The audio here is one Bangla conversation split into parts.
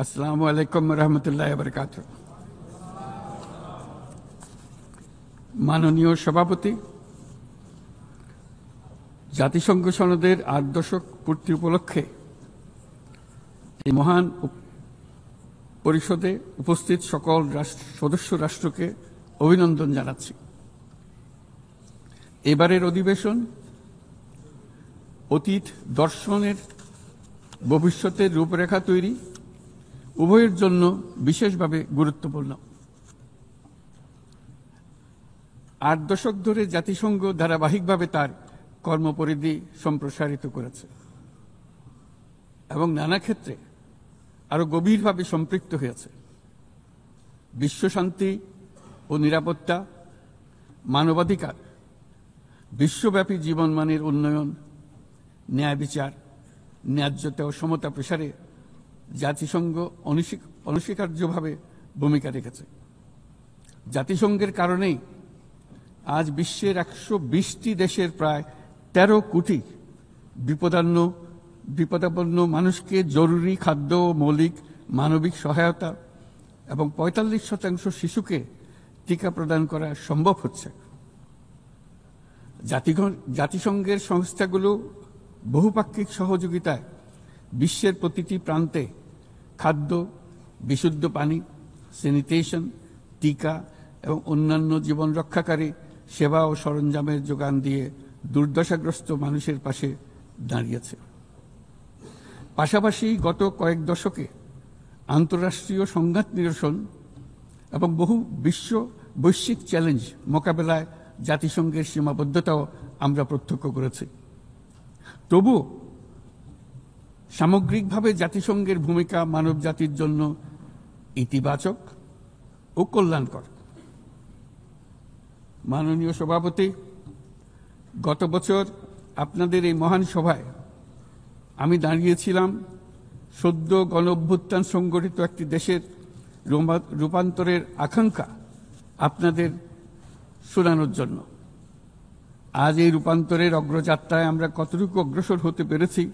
আসসালামু আলাইকুম রহমতুল্লাহি ওয়া বারাকাতুহু। মাননীয় সভাপতি, জাতিসংঘ সনদের ৮ দশক পূর্তি উপলক্ষে এই মহান পরিষদে উপস্থিত সকল সদস্য রাষ্ট্রকে অভিনন্দন জানাচ্ছি। এবারের অধিবেশন অতীত দর্শনের ভবিষ্যতের রূপরেখা তৈরি উভয়ের জন্য বিশেষভাবে গুরুত্বপূর্ণ। ৮ দশক ধরে জাতিসংঘ ধারাবাহিকভাবে তার কর্মপরিধি সম্প্রসারিত করেছে এবং নানা ক্ষেত্রে আরো গভীরভাবে সম্পৃক্ত হয়েছে। বিশ্বশান্তি ও নিরাপত্তা, মানবাধিকার, বিশ্বব্যাপী জীবনমানের উন্নয়ন, ন্যায় বিচার, ন্যায্যতা ও সমতা প্রসারে জাতিসংঘ অনস্বীকার্যভাবে ভূমিকা রেখেছে। জাতিসংঘের কারণেই আজ বিশ্বের ১২০টি দেশের প্রায় ১৩ কোটি বিপদাপন্ন মানুষকে জরুরি খাদ্য ও মৌলিক মানবিক সহায়তা এবং ৪৫% শিশুকে টিকা প্রদান করা সম্ভব হচ্ছে। জাতিসংঘের সংস্থাগুলো বহুপাক্ষিক সহযোগিতায় বিশ্বের প্রতিটি প্রান্তে খাদ্য, বিশুদ্ধ পানি, স্যানিটেশন, টিকা এবং অন্যান্য জীবন রক্ষাকারী সেবা ও সরঞ্জামের যোগান দিয়ে দুর্দশাগ্রস্ত মানুষের পাশে দাঁড়িয়েছে। পাশাপাশি গত কয়েক দশকে আন্তঃরাষ্ট্রীয় সংঘাত নিরসন এবং বহু বৈশ্বিক চ্যালেঞ্জ মোকাবেলায় জাতিসংঘের সীমাবদ্ধতাও আমরা প্রত্যক্ষ করেছি। তবুও সামগ্রিকভাবে জাতিসংঘের ভূমিকা মানব জাতির জন্য ইতিবাচক ও কল্যাণকর। মাননীয় সভাপতি, গত বছর আপনাদের এই মহান সভায় আমি দাঁড়িয়েছিলাম সদ্য গণ অভ্যুত্থান সংগঠিত একটি দেশের রূপান্তরের আকাঙ্ক্ষা আপনাদের শোনানোর জন্য। আজ এই রূপান্তরের অগ্রযাত্রায় আমরা কতটুকু অগ্রসর হতে পেরেছি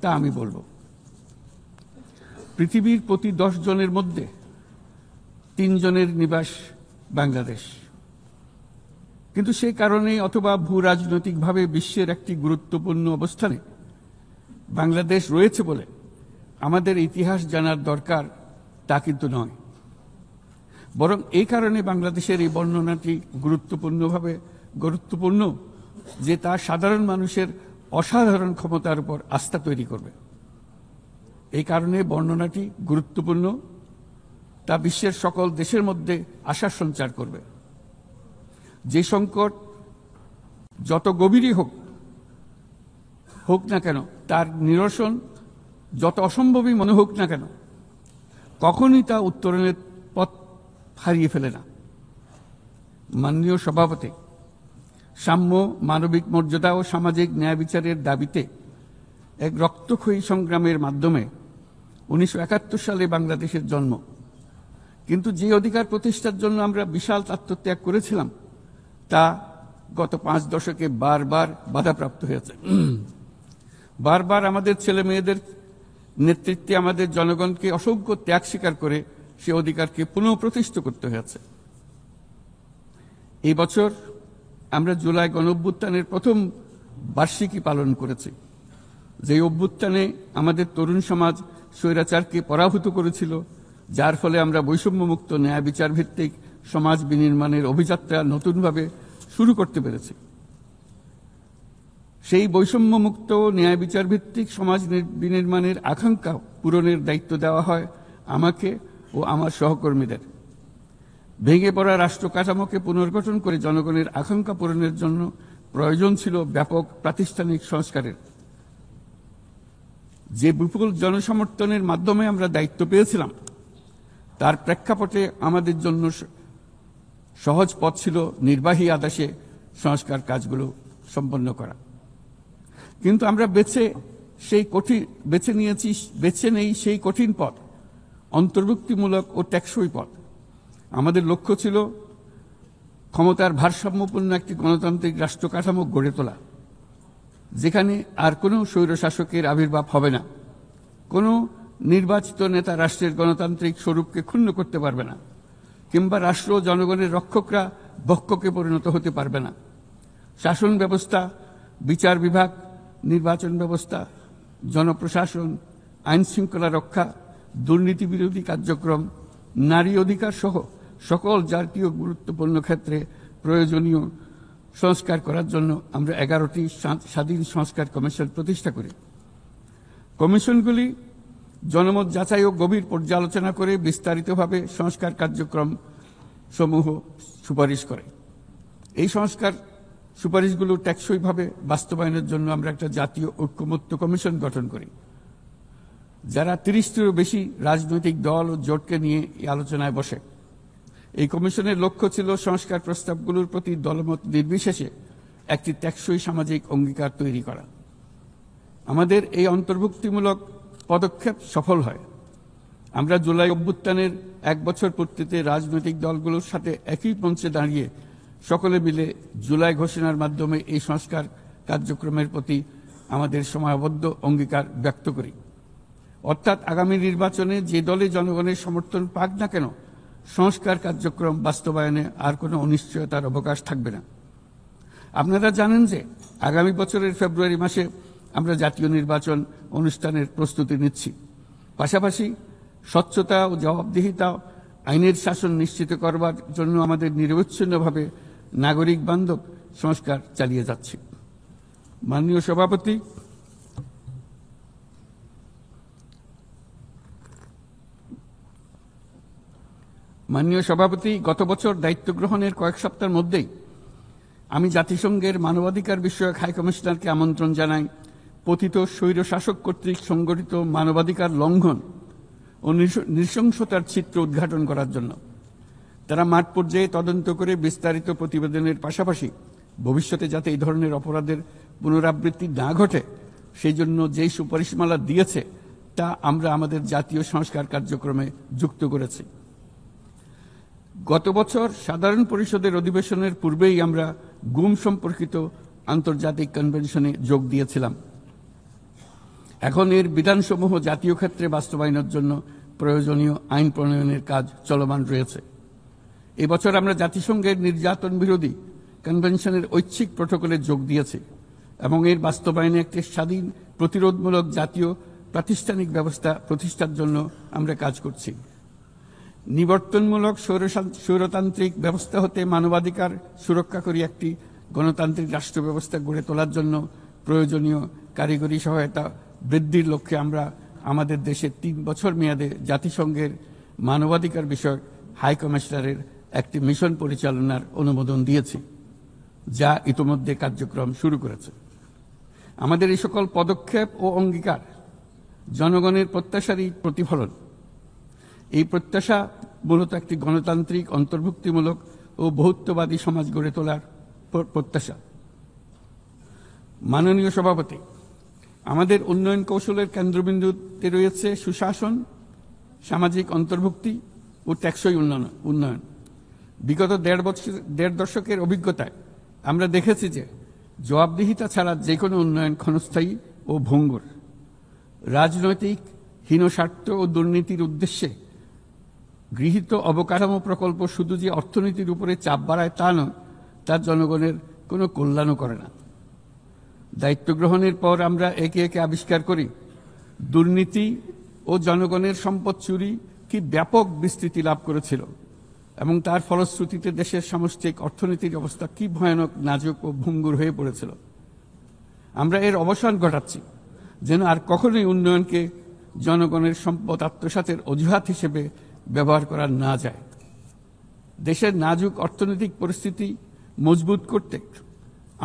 তা আমি বলবো। পৃথিবীর প্রতি 10 জনের মধ্যে 3 জনের নিবাস বাংলাদেশ, কিন্তু সেই কারণেই অথবা ভূ রাজনৈতিকভাবে বিশ্বের একটি গুরুত্বপূর্ণ অবস্থানে বাংলাদেশ রয়েছে বলে আমাদের ইতিহাস জানার দরকার তা কিন্তু নয়, বরং এই কারণে বাংলাদেশের এই বর্ণনাটি গুরুত্বপূর্ণ যে তা সাধারণ মানুষের অসাধারণ ক্ষমতার উপর আস্থা তৈরি করবে। এই কারণে বর্ণনাটি গুরুত্বপূর্ণ, তা বিশ্বের সকল দেশের মধ্যে আশার সঞ্চার করবে। যে সংকট যত গভীরই হোক না কেন, তার নিরসন যত অসম্ভবই মনে হোক না কেন, কখনই তা উত্তরণের পথ হারিয়ে ফেলে না। মাননীয় সভাপতি, সাম্য, মানবিক মর্যাদা ও সামাজিক ন্যায় বিচারের দাবিতে এক রক্তক্ষয়ী সংগ্রামের মাধ্যমে ১৯৭১ সালে বাংলাদেশের জন্ম। কিন্তু যে অধিকার প্রতিষ্ঠার জন্য আমরা বিশাল আত্মত্যাগ করেছিলাম তা গত 5 দশকে বারবার বাধাপ্রাপ্ত হয়েছে। বারবার আমাদের ছেলে মেয়েদের নেতৃত্বে আমাদের জনগণকে অসংখ্য ত্যাগ স্বীকার করে সে অধিকারকে পুনঃপ্রতিষ্ঠিত করতে হয়েছে। এই বছর আমরা জুলাই গণঅভ্যুত্থানের প্রথম বার্ষিকী পালন করেছি, যে অভ্যুত্থানে আমাদের তরুণ সমাজ স্বৈরাচারকে পরাভূত করেছিল, যার ফলে আমরা বৈষম্যমুক্ত ন্যায় বিচার ভিত্তিক সমাজ বিনির্মাণের অভিযাত্রা নতুনভাবে শুরু করতে পেরেছি। সেই বৈষম্যমুক্ত ন্যায় বিচার ভিত্তিক সমাজ বিনির্মাণের আকাঙ্ক্ষা পূরণের দায়িত্ব দেওয়া হয় আমাকে ও আমার সহকর্মীদের। ভেঙে পড়া রাষ্ট্র কাঠামোকে পুনর্গঠন করে জনগণের আকাঙ্ক্ষা পূরণের জন্য প্রয়োজন ছিল ব্যাপক প্রাতিষ্ঠানিক সংস্কারের। যে বিপুল জনসমর্থনের মাধ্যমে আমরা দায়িত্ব পেয়েছিলাম, তার প্রেক্ষাপটে আমাদের জন্য সহজ পথ ছিল নির্বাহী আদেশে সংস্কার কাজগুলো সম্পন্ন করা। কিন্তু আমরা বেছে নেই সেই কঠিন পথ, অন্তর্ভুক্তিমূলক ও টেকসই পথ। আমাদের লক্ষ্য ছিল ক্ষমতার ভারসাম্যপূর্ণ একটি গণতান্ত্রিক রাষ্ট্র কাঠামো গড়ে তোলা, যেখানে আর কোনো স্বৈরশাসকের আবির্ভাব হবে না, কোনো নির্বাচিত নেতা রাষ্ট্রের গণতান্ত্রিক স্বরূপকে ক্ষুণ্ণ করতে পারবে না, কিংবা রাষ্ট্র ও জনগণের রক্ষকরা ভক্ষকে পরিণত হতে পারবে না। শাসন ব্যবস্থা, বিচার বিভাগ, নির্বাচন ব্যবস্থা, জনপ্রশাসন, আইন শৃঙ্খলা রক্ষা, দুর্নীতি বিরোধী কার্যক্রম, নারী অধিকার সহ সকল জাতীয় গুরুত্বপূর্ণ ক্ষেত্রে প্রয়োজনীয় সংস্কার করার জন্য আমরা 11টি স্বাধীন সংস্কার কমিশন প্রতিষ্ঠা করি। কমিশনগুলি জনমত যাচাই ও গভীর পর্যালোচনা করে বিস্তারিতভাবে সংস্কার কার্যক্রম সমূহ সুপারিশ করে। এই সংস্কার সুপারিশগুলো টেকসইভাবে বাস্তবায়নের জন্য আমরা একটা জাতীয় ঐক্যমত্য কমিশন গঠন করি, যারা 30টিরও বেশি রাজনৈতিক দল ও জোটকে নিয়ে এই আলোচনায় বসে। এই কমিশনের লক্ষ্য ছিল সংস্কার প্রস্তাবগুলোর প্রতি দলমত নির্বিশেষে একটি টেকসই সামাজিক অঙ্গীকার তৈরি করা। আমাদের এই অন্তর্ভুক্তিমূলক পদক্ষেপ সফল হয়। আমরা জুলাই অভ্যুত্থানের 1 বছর পূর্তিতে রাজনৈতিক দলগুলোর সাথে একই মঞ্চে দাঁড়িয়ে সকলে মিলে জুলাই ঘোষণার মাধ্যমে এই সংস্কার কার্যক্রমের প্রতি আমাদের সময়াবদ্ধ অঙ্গীকার ব্যক্ত করি। অর্থাৎ আগামী নির্বাচনে যে দলে জনগণের সমর্থন পাক না কেন, সংস্কার কার্যক্রম বাস্তবায়নে আর কোনো অনিশ্চয়তার অবকাশ থাকবে না। আপনারা জানেন যে আগামী বছরের ফেব্রুয়ারি মাসে আমরা জাতীয় নির্বাচন অনুষ্ঠানের প্রস্তুতি নিচ্ছি। পাশাপাশি স্বচ্ছতা ও জবাবদিহিতা, আইনের শাসন নিশ্চিত করবার জন্য আমাদের নিরবচ্ছিন্নভাবে নাগরিক বান্ধব সংস্কার চালিয়ে যাচ্ছি। মাননীয় সভাপতি, গত বছর দায়িত্ব গ্রহণের কয়েক সপ্তাহের মধ্যেই আমি জাতিসংঘের মানবাধিকার বিষয়ক হাই কমিশনারকে আমন্ত্রণ জানাই পতিত স্বৈরশাসক কর্তৃক সংগঠিত মানবাধিকার লঙ্ঘন ও নৃশংসতার চিত্র উদ্ঘাটন করার জন্য। তারা মাঠ পর্যায়ে তদন্ত করে বিস্তারিত প্রতিবেদনের পাশাপাশি ভবিষ্যতে যাতে এই ধরনের অপরাধের পুনরাবৃত্তি না ঘটে সেই জন্য যেই সুপারিশমালা দিয়েছে তা আমরা আমাদের জাতীয় সংস্কার কার্যক্রমে যুক্ত করেছি। গত বছর সাধারণ পরিষদের অধিবেশনের পূর্বেই আমরা গুম সম্পর্কিত আন্তর্জাতিক কনভেনশনে যোগ দিয়েছিলাম। এখন এর বিধানসমূহ জাতীয় ক্ষেত্রে বাস্তবায়নের জন্য প্রয়োজনীয় আইন প্রণয়নের কাজ চলমান রয়েছে। এবছর আমরা জাতিসংঘের নির্যাতন বিরোধী কনভেনশনের ঐচ্ছিক প্রটোকলে যোগ দিয়েছি এবং এর বাস্তবায়নে একটি স্বাধীন প্রতিরোধমূলক জাতীয় প্রাতিষ্ঠানিক ব্যবস্থা প্রতিষ্ঠার জন্য আমরা কাজ করছি। নিবর্তনমূলক স্বৈরতান্ত্রিক ব্যবস্থা হতে মানবাধিকার সুরক্ষাকারী একটি গণতান্ত্রিক রাষ্ট্র ব্যবস্থা গড়ে তোলার জন্য প্রয়োজনীয় কারিগরি সহায়তা বৃদ্ধির লক্ষ্যে আমরা আমাদের দেশে 3 বছর মেয়াদে জাতিসংঘের মানবাধিকার বিষয়ক হাই কমিশনারের একটি মিশন পরিচালনার অনুমোদন দিয়েছি, যা ইতোমধ্যে কার্যক্রম শুরু করেছে। আমাদের এই সকল পদক্ষেপ ও অঙ্গীকার জনগণের প্রত্যাশারই প্রতিফলন। এই প্রত্যাশা মূলত একটি গণতান্ত্রিক, অন্তর্ভুক্তিমূলক ও বহুত্ববাদী সমাজ গড়ে তোলার প্রত্যাশা। মাননীয় সভাপতি, আমাদের উন্নয়ন কৌশলের কেন্দ্রবিন্দুতে রয়েছে সুশাসন, সামাজিক অন্তর্ভুক্তি ও টেকসই উন্নয়ন। বিগত 1.5 দশকের অভিজ্ঞতায় আমরা দেখেছি যে জবাবদিহিতা ছাড়া যে কোনো উন্নয়ন ক্ষণস্থায়ী ও ভঙ্গুর। রাজনৈতিক হীনস্বার্থ ও দুর্নীতির উদ্দেশ্যে গৃহীত অবকাঠামো প্রকল্প শুধু যে অর্থনীতির উপরে চাপ বাড়ায় তা নয়, তার জনগণের কোনো কল্যাণও করে না। দায়িত্ব গ্রহণের পর আমরা একে একে আবিষ্কার করি দুর্নীতি ও জনগণের সম্পদ চুরি কি ব্যাপক বিস্তৃতি লাভ করেছিল এবং তার ফলশ্রুতিতে দেশের সামষ্টিক অর্থনীতির অবস্থা কি ভয়ানক, নাজুক ও ভঙ্গুর হয়ে পড়েছিল। আমরা এর অবসান ঘটাচ্ছি যেন আর কখনোই উন্নয়নকে জনগণের সম্পদ আত্মসাতের অজুহাত হিসেবে ব্যবহার করা না যায়। দেশের নাজুক অর্থনৈতিক পরিস্থিতি মজবুত করতে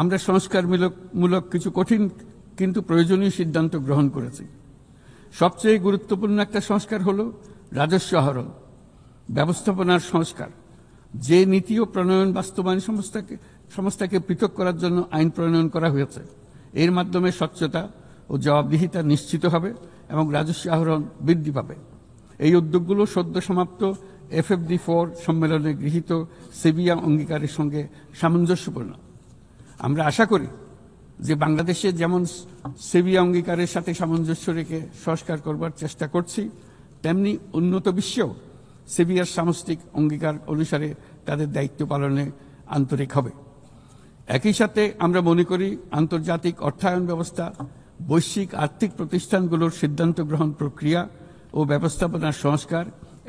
আমরা সংস্কারমূলক কিছু কঠিন কিন্তু প্রয়োজনীয় সিদ্ধান্ত গ্রহণ করেছি। সবচেয়ে গুরুত্বপূর্ণ একটা সংস্কার হল রাজস্ব আহরণ ব্যবস্থাপনার সংস্কার। যে নীতি ও প্রণয়ন বাস্তবায়ন সংস্থাকে পৃথক করার জন্য আইন প্রণয়ন করা হয়েছে, এর মাধ্যমে স্বচ্ছতা ও জবাবদিহিতা নিশ্চিত হবে এবং রাজস্ব আহরণ বৃদ্ধি পাবে। এই উদ্যোগগুলো সদ্য সমাপ্ত FFD4 সম্মেলনে গৃহীত সেভিয়া অঙ্গীকারের সঙ্গে সামঞ্জস্যপূর্ণ। আমরা আশা করি যে বাংলাদেশে যেমন সেভিয়া অঙ্গীকারের সাথে সামঞ্জস্য রেখে সংস্কার করবার চেষ্টা করছি, তেমনি উন্নত বিশ্বেও সেভিয়ার সামষ্টিক অঙ্গীকার অনুসারে তাদের দায়িত্ব পালনে আন্তরিক হবে। একই সাথে আমরা মনে করি আন্তর্জাতিক অর্থায়ন ব্যবস্থা, বৈশ্বিক আর্থিক প্রতিষ্ঠানগুলোর সিদ্ধান্ত গ্রহণ প্রক্রিয়া ও ব্যবস্থাপনার সংস্কার,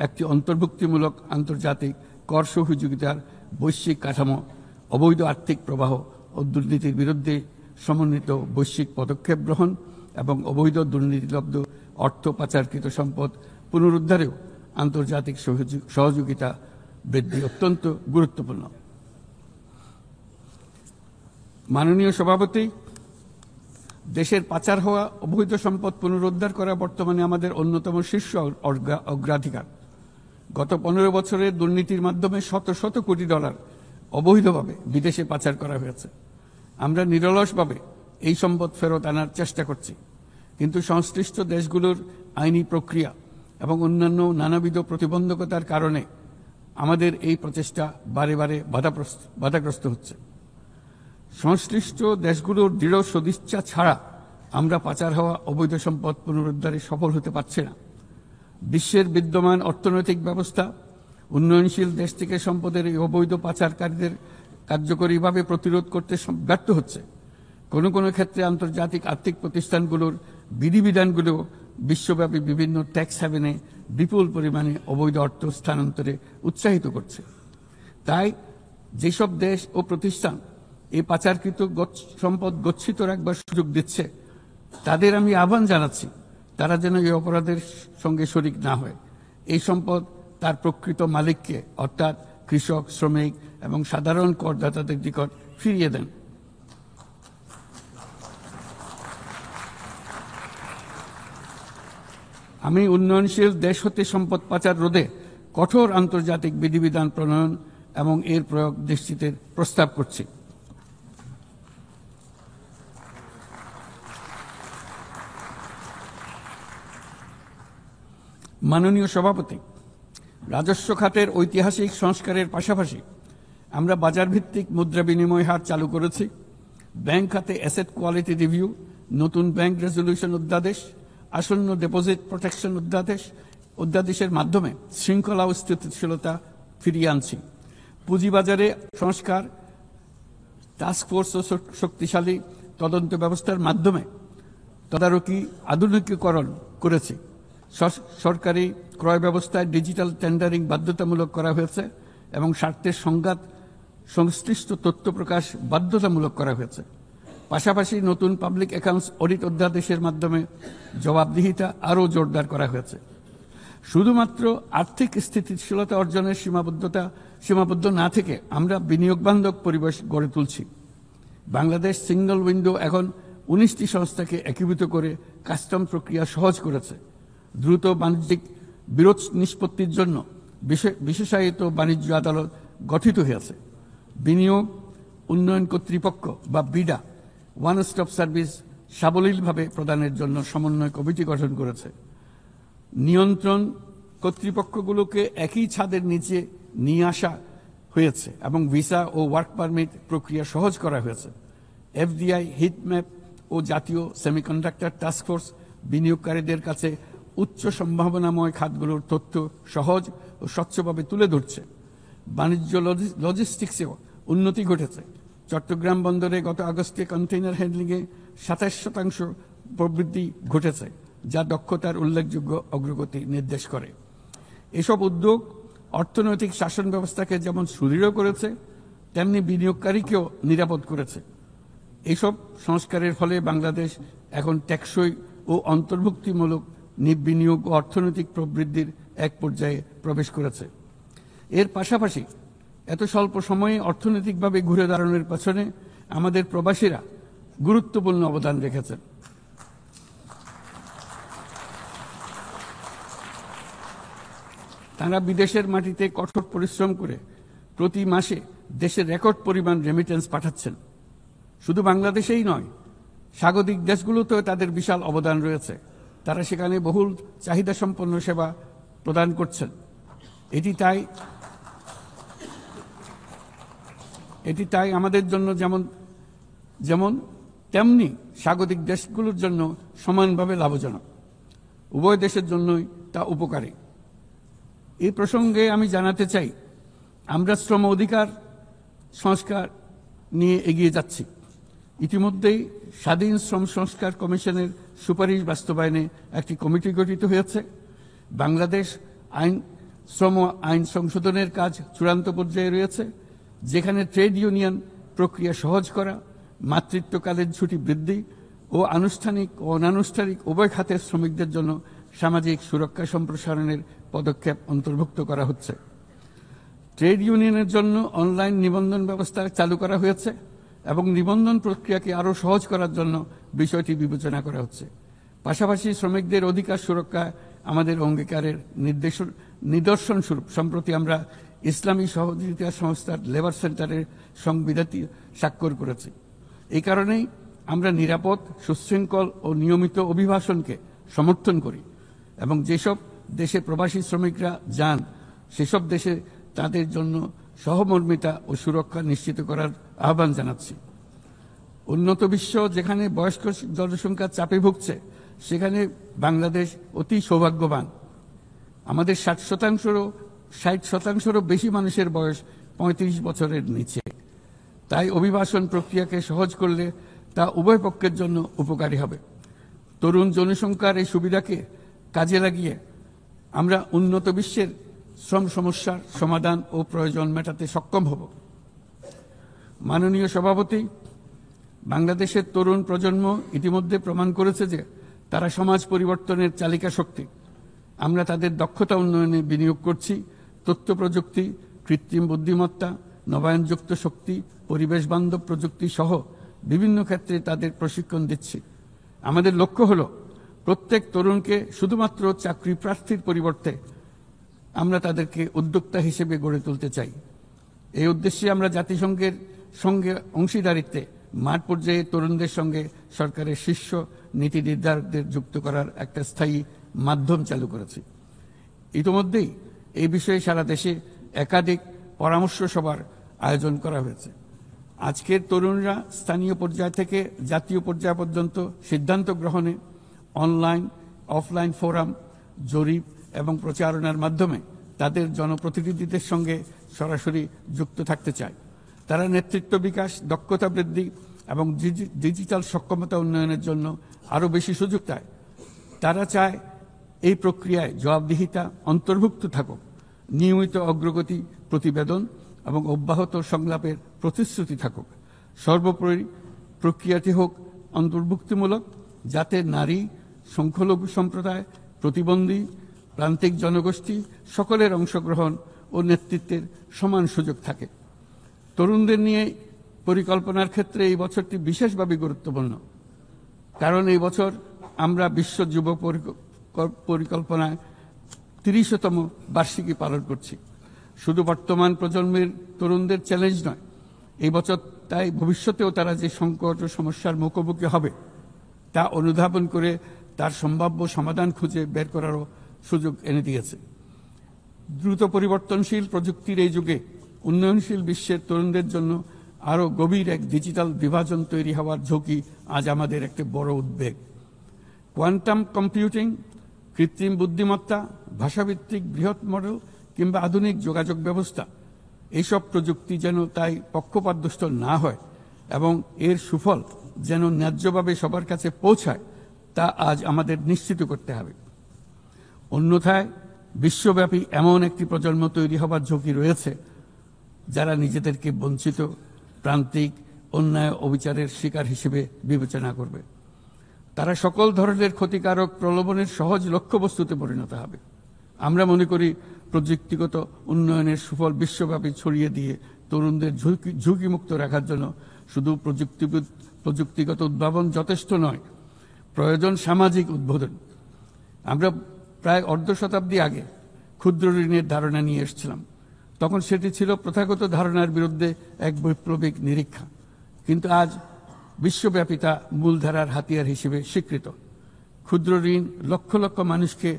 একটি অন্তর্ভুক্তিমূলক আন্তর্জাতিক কর সহযোগিতার বৈশ্বিক কাঠামো, অবৈধ আর্থিক প্রবাহ ও দুর্নীতির বিরুদ্ধে সমন্বিত বৈশ্বিক পদক্ষেপ গ্রহণ এবং অবৈধ দুর্নীতিলব্ধ অর্থ পাচারকৃত সম্পদ পুনরুদ্ধারেও আন্তর্জাতিক সহযোগিতা বৃদ্ধি অত্যন্ত গুরুত্বপূর্ণ। মাননীয় সভাপতি, দেশের পাচার হওয়া অবৈধ সম্পদ পুনরুদ্ধার করা বর্তমানে আমাদের অন্যতম শীর্ষ অগ্রাধিকার। গত 15 বছরে দুর্নীতির মাধ্যমে শত শত কোটি ডলার অবৈধভাবে বিদেশে পাচার করা হয়েছে। আমরা নিরলসভাবে এই সম্পদ ফেরত আনার চেষ্টা করছি, কিন্তু সংশ্লিষ্ট দেশগুলোর আইনি প্রক্রিয়া এবং অন্যান্য নানাবিধ প্রতিবন্ধকতার কারণে আমাদের এই প্রচেষ্টা বারে বারে বাধাগ্রস্ত হচ্ছে। সংশ্লিষ্ট দেশগুলোর দৃঢ় সদিচ্ছা ছাড়া আমরা পাচার হওয়া অবৈধ সম্পদ পুনরুদ্ধারে সফল হতে পারছি না। বিশ্বের বিদ্যমান অর্থনৈতিক ব্যবস্থা উন্নয়নশীল দেশ থেকে সম্পদের এই অবৈধ পাচারকারীদের কার্যকরীভাবে প্রতিরোধ করতে ব্যর্থ হচ্ছে। কোনো কোনো ক্ষেত্রে আন্তর্জাতিক আর্থিক প্রতিষ্ঠানগুলোর বিধিবিধানগুলো বিশ্বব্যাপী বিভিন্ন ট্যাক্স হ্যাভেনে বিপুল পরিমাণে অবৈধ অর্থ স্থানান্তরে উৎসাহিত করছে। তাই যেসব দেশ ও প্রতিষ্ঠান এই পাচারকৃত সম্পদ গচ্ছিত রাখবার সুযোগ দিচ্ছে, তাদের আমি আহ্বান জানাচ্ছি তারা যেন এই অপরাধের সঙ্গে শরিক না হয়। এই সম্পদ তার প্রকৃত মালিককে অর্থাৎ কৃষক, শ্রমিক এবং সাধারণ করদাতাদের নিকট ফিরিয়ে দেন। আমি উন্নয়নশীল দেশ হতে সম্পদ পাচার রোধে কঠোর আন্তর্জাতিক বিধিবিধান প্রণয়ন এবং এর প্রয়োগ নিশ্চিতের প্রস্তাব করছি। মাননীয় সভাপতি, রাজস্ব খাতের ঐতিহাসিক সংস্কারের পাশাপাশি আমরা বাজারভিত্তিক মুদ্রা বিনিময় হার চালু করেছি। ব্যাংক খাতে অ্যাসেট কোয়ালিটি রিভিউ, নতুন ব্যাংক রেজলিউশন অধ্যাদেশ, আসন্ন ডিপোজিট প্রোটেকশন অধ্যাদেশের মাধ্যমে শৃঙ্খলা ও স্থিতিশীলতা ফিরিয়ে আনছি। পুঁজিবাজারে সংস্কার, টাস্কফোর্স ও শক্তিশালী তদন্ত ব্যবস্থার মাধ্যমে তদারকি আধুনিকীকরণ করেছি। সরকারি ক্রয় ব্যবস্থায় ডিজিটাল টেন্ডারিং বাধ্যতামূলক করা হয়েছে এবং স্বার্থের সংঘাত সংশ্লিষ্ট তথ্য প্রকাশ বাধ্যতামূলক করা হয়েছে। পাশাপাশি নতুন পাবলিক অ্যাকাউন্টস অডিট অধ্যাদেশের মাধ্যমে জবাবদিহিতা আরও জোরদার করা হয়েছে। শুধুমাত্র আর্থিক স্থিতিশীলতা অর্জনের সীমাবদ্ধ না থেকে আমরা বিনিয়োগ বান্ধব পরিবেশ গড়ে তুলছি। বাংলাদেশ সিঙ্গল উইন্ডো এখন 19টি সংস্থাকে একীভূত করে কাস্টম প্রক্রিয়া সহজ করেছে। দ্রুত বাণিজ্যিক বিরোধ নিষ্পত্তির জন্য বিশেষায়িত বাণিজ্য আদালত গঠিত হয়েছে। বিনিয়োগ উন্নয়ন কর্তৃপক্ষ বা বিডা ওয়ান স্টপ সার্ভিস সাবলীলভাবে প্রদানের জন্য সমন্বয় কমিটি গঠন করেছে। নিয়ন্ত্রণ কর্তৃপক্ষগুলোকে একই ছাদের নিচে নিয়ে আসা হয়েছে এবং ভিসা ও ওয়ার্ক পারমিট প্রক্রিয়া সহজ করা হয়েছে। এফডিআই, হিটম্যাপ ও জাতীয় সেমিকন্ডাক্টর টাস্কফোর্স বিনিয়োগকারীদের কাছে উচ্চ সম্ভাবনাময় খাতগুলোর তথ্য সহজ ও স্বচ্ছভাবে তুলে ধরছে। বাণিজ্য লজিস্টিক্সেও উন্নতি ঘটেছে। চট্টগ্রাম বন্দরে গত আগস্টে কন্টেইনার হ্যান্ডলিংয়ে 27% প্রবৃদ্ধি ঘটেছে, যা দক্ষতার উল্লেখযোগ্য অগ্রগতি নির্দেশ করে। এসব উদ্যোগ অর্থনৈতিক শাসন ব্যবস্থাকে যেমন সুদৃঢ় করেছে, তেমনি বিনিয়োগকারীকেও নিরাপদ করেছে। এইসব সংস্কারের ফলে বাংলাদেশ এখন টেকসই ও অন্তর্ভুক্তিমূলক বিনিয়োগ ও অর্থনৈতিক প্রবৃদ্ধির এক পর্যায়ে প্রবেশ করেছে। এর পাশাপাশি এত স্বল্প সময়ে অর্থনৈতিকভাবে ঘুরে দাঁড়ানোর পেছনে আমাদের প্রবাসীরা গুরুত্বপূর্ণ অবদান রেখেছেন। তারা বিদেশের মাটিতে কঠোর পরিশ্রম করে প্রতি মাসে দেশের রেকর্ড পরিমাণ রেমিটেন্স পাঠাচ্ছেন। শুধু বাংলাদেশেই নয়, স্বাগতিক দেশগুলোতেও তাদের বিশাল অবদান রয়েছে। তারা সেখানে বহুল চাহিদা সম্পন্ন সেবা প্রদান করছেন। এটি তাই আমাদের জন্য যেমন তেমনি স্বাগতিক দেশগুলোর জন্য সমানভাবে লাভজনক। উভয় দেশের জন্যই তা উপকারী। এই প্রসঙ্গে আমি জানাতে চাই, আমরা শ্রম অধিকার সংস্কার নিয়ে এগিয়ে যাচ্ছি। ইতিমধ্যেই স্বাধীন শ্রম সংস্কার কমিশনের সুপারিশ বাস্তবায়নে একটি কমিটি গঠিত হয়েছে। বাংলাদেশ শ্রম আইন সংশোধনের কাজ চূড়ান্ত পর্যায়ে রয়েছে, যেখানে ট্রেড ইউনিয়ন প্রক্রিয়া সহজ করা, মাতৃত্বকালীন ছুটি বৃদ্ধি ও আনুষ্ঠানিক ও অনানুষ্ঠানিক উভয় খাতের শ্রমিকদের জন্য সামাজিক সুরক্ষা সম্প্রসারণের পদক্ষেপ অন্তর্ভুক্ত করা হচ্ছে। ট্রেড ইউনিয়নের জন্য অনলাইন নিবন্ধন ব্যবস্থা চালু করা হয়েছে এবং নিবন্ধন প্রক্রিয়াকে আরও সহজ করার জন্য বিষয়টি বিবেচনা করা হচ্ছে। পাশাপাশি শ্রমিকদের অধিকার সুরক্ষায় আমাদের অঙ্গীকারের নিদর্শন স্বরূপ সম্প্রতি আমরা ইসলামী সহযোগিতা সংস্থার লেবার সেন্টারের সংবিধানটি স্বাক্ষর করেছি। এই কারণেই আমরা নিরাপদ, সুশৃঙ্খল ও নিয়মিত অভিবাসনকে সমর্থন করি এবং যেসব দেশে প্রবাসী শ্রমিকরা যান সেসব দেশে তাদের জন্য সহমর্মিতা ও সুরক্ষা নিশ্চিত করার আহ্বান জানাচ্ছি। উন্নত বিশ্ব যেখানে বয়স্ক জনসংখ্যা চাপে ভুগছে, সেখানে বাংলাদেশ অতি সৌভাগ্যবান। আমাদের 60% বেশি মানুষের বয়স 35 বছরের নিচে। তাই অভিবাসন প্রক্রিয়াকে সহজ করলে তা উভয় পক্ষের জন্য উপকারী হবে। তরুণ জনসংখ্যার এই সুবিধাকে কাজে লাগিয়ে আমরা উন্নত বিশ্বের শ্রম সমস্যার সমাধান ও প্রয়োজন মেটাতে সক্ষম হব। মাননীয় সভাপতি, বাংলাদেশের তরুণ প্রজন্ম ইতিমধ্যে প্রমাণ করেছে যে তারা সমাজ পরিবর্তনের চালিকা শক্তি। আমরা তাদের দক্ষতা উন্নয়নে বিনিয়োগ করছি। তথ্য প্রযুক্তি, কৃত্রিম বুদ্ধিমত্তা, নবায়নযুক্ত শক্তি, পরিবেশ বান্ধব প্রযুক্তি সহ বিভিন্ন ক্ষেত্রে তাদের প্রশিক্ষণ দিচ্ছি। আমাদের লক্ষ্য হল প্রত্যেক তরুণকে শুধুমাত্র চাকরি প্রার্থীর পরিবর্তে আমরা তাদেরকে উদ্যোক্তা হিসেবে গড়ে তুলতে চাই। এই উদ্দেশ্যে আমরা জাতিসংঘের সঙ্গে অংশীদারিত্বে মাঠ পর্যায়ে তরুণদের সঙ্গে সরকারের শীর্ষ নীতি নির্ধারকদের যুক্ত করার একটা স্থায়ী মাধ্যম চালু করেছি। ইতিমধ্যেই এই বিষয়ে সারা দেশে একাধিক পরামর্শ সভার আয়োজন করা হয়েছে। আজকের তরুণরা স্থানীয় পর্যায় থেকে জাতীয় পর্যায় পর্যন্ত সিদ্ধান্ত গ্রহণে অনলাইন, অফলাইন ফোরাম, জরিপ এবং প্রচারণার মাধ্যমে তাদের জনপ্রতিনিধিদের সঙ্গে সরাসরি যুক্ত থাকতে চায়। তারা নেতৃত্ব বিকাশ, দক্ষতা বৃদ্ধি এবং ডিজিটাল সক্ষমতা উন্নয়নের জন্য আরও বেশি সুযোগ চায়। তারা চায় এই প্রক্রিয়ায় জবাবদিহিতা অন্তর্ভুক্ত থাকুক, নিয়মিত অগ্রগতি প্রতিবেদন এবং অব্যাহত সংলাপের প্রতিশ্রুতি থাকুক। সর্বোপরি প্রক্রিয়াটি হোক অন্তর্ভুক্তিমূলক, যাতে নারী, সংখ্যালঘু সম্প্রদায়, প্রতিবন্ধী, প্রান্তিক জনগোষ্ঠী সকলের অংশগ্রহণ ও নেতৃত্বের সমান সুযোগ থাকে। তরুণদের নিয়ে পরিকল্পনার ক্ষেত্রে এই বছরটি বিশেষভাবে গুরুত্বপূর্ণ, কারণ এই বছর আমরা বিশ্ব যুব পরিকল্পনায় 30তম বার্ষিকী পালন করছি। শুধু বর্তমান প্রজন্মের তরুণদের চ্যালেঞ্জ নয়, এই বছর তাই ভবিষ্যতেও তারা যে সংকট ও সমস্যার মুখোমুখি হবে তা অনুধাবন করে তার সম্ভাব্য সমাধান খুঁজে বের করারও সুযোগ এনে দিয়েছে। দ্রুত পরিবর্তনশীল প্রযুক্তির এই যুগে উন্নয়নশীল বিশ্বের তরুণদের জন্য আরও গভীর এক ডিজিটাল বিভাজন তৈরি হওয়ার ঝুঁকি আজ আমাদের একটি বড় উদ্বেগ। কোয়ান্টাম কম্পিউটিং, কৃত্রিম বুদ্ধিমত্তা, ভাষাভিত্তিক বৃহৎ মডেল কিংবা আধুনিক যোগাযোগ ব্যবস্থা, এইসব প্রযুক্তি যেন তাই পক্ষপাতদুষ্ট না হয় এবং এর সুফল যেন ন্যায্যভাবে সবার কাছে পৌঁছায়, তা আজ আমাদের নিশ্চিত করতে হবে। অন্যথায় বিশ্বব্যাপী এমন একটি প্রজন্ম তৈরি হবার ঝুঁকি রয়েছে যারা নিজেদেরকে বঞ্চিত, প্রান্তিক, অন্যায় অবিচারের শিকার হিসেবে বিবেচনা করবে। তারা সকল ধরনের ক্ষতিকারক প্রলোভনের সহজ লক্ষ্যবস্তুতে পরিণত হবে। আমরা মনে করি প্রযুক্তিগত উন্নয়নের সুফল বিশ্বব্যাপী ছড়িয়ে দিয়ে তরুণদের ঝুঁকিমুক্ত রাখার জন্য শুধু প্রযুক্তিগত উদ্ভাবন যথেষ্ট নয়, প্রয়োজন সামাজিক উদ্বোধন। আমরা প্রায় অর্ধ শতাব্দী আগে ক্ষুদ্র ঋণের ধারণা নিয়ে এসেছিলাম। তখন সেটি ছিল প্রথাগত ধারণার বিরুদ্ধে এক বৈপ্লবিক নিরীক্ষা, কিন্তু আজ বিশ্বব্যাপী তা মূলধারার হাতিয়ার হিসেবে স্বীকৃত। ক্ষুদ্র ঋণ লক্ষ লক্ষ মানুষকে